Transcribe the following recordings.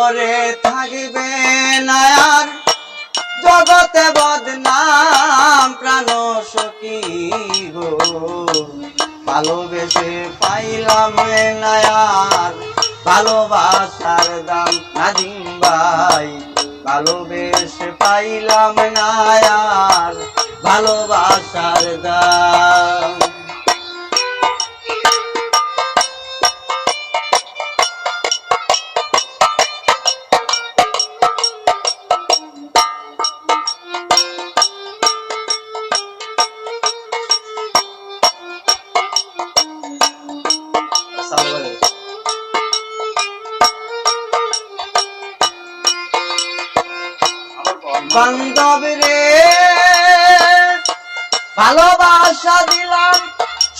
পরে থাকবে না আর জগতে বদনাম প্রাণ সখী গো ভালোবেসে পাইলাম না আর ভালোবাসার দাম নাজিম ভাই ভালোবেসে পাইলাম না আর ভালোবাসার দাম বান্ধব রে ভালোবাসা দিলাম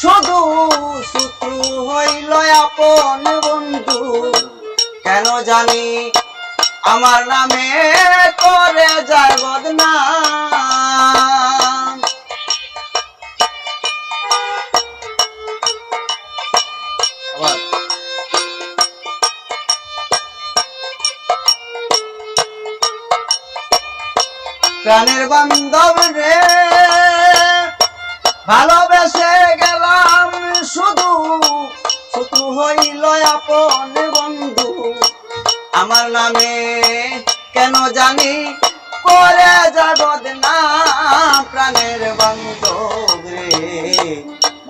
শুধু শত্রু হইল আপন বন্ধু কেন জানি আমার নামে করে যায় বদনাম প্রাণের বান্ধব রে ভালোবেসে গেলাম শুধু শত্রু হইল আপন বন্ধু আমার নামে কেন জানি করে যায় বদনাম প্রাণের বান্ধব রে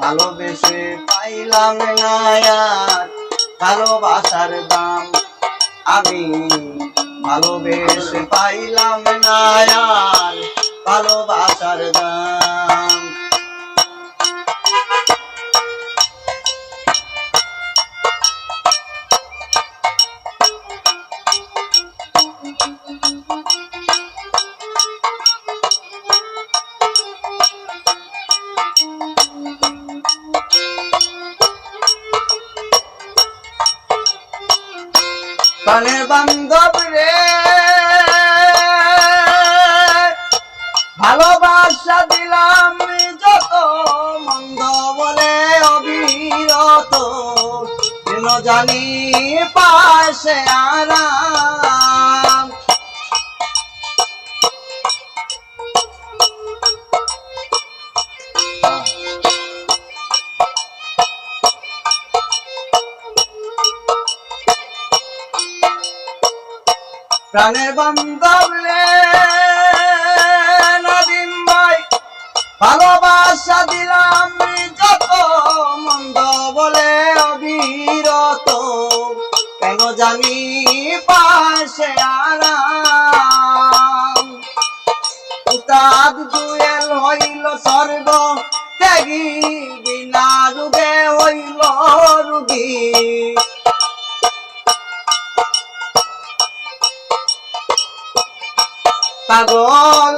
ভালোবেসে পাইলাম না আর ভালোবাসার দাম আমি ভালোবেসে পাইলাম না আর ভালোবাসার দাম প্রাণের বান্ধব রে ভালোবাসা দিলাম যত মন্দ বলে অবিরত কেন জানি পাশে আরাম প্রাণের বান্ধব রে নাদিম ভাই ভালোবাসা দিলাম যত মন্দ বলে অবিরত কেন জানি পাশে আরাম উস্তাদ দুয়েল হইল স্বর্গ ত্যাগী বিনা রোগে হইল রোগী পাগল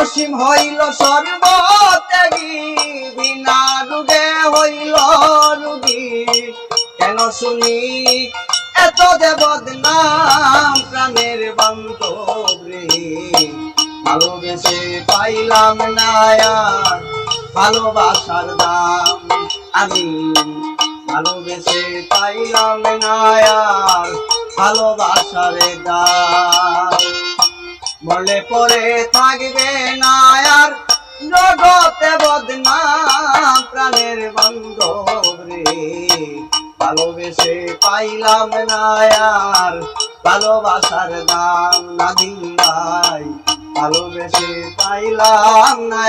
অসীম হইল সর্বত্যাগী বিনা রোগে হইল রোগী কেন শুনি এত যে বদনাম প্রাণের বান্ধব রে ভালোবেসে পাইলাম না আর ভালোবাসার দাম আমি ভালোবেসে পাইলাম না আর ভালোবাসার দাম মরলে পরে থাকবে না আর জগতে বদনাম প্রাণের বান্ধব রে ভালোবেসে পাইলাম না আর ভালোবাসার দাম নাদিম ভাই ভালোবেসে পাইলাম না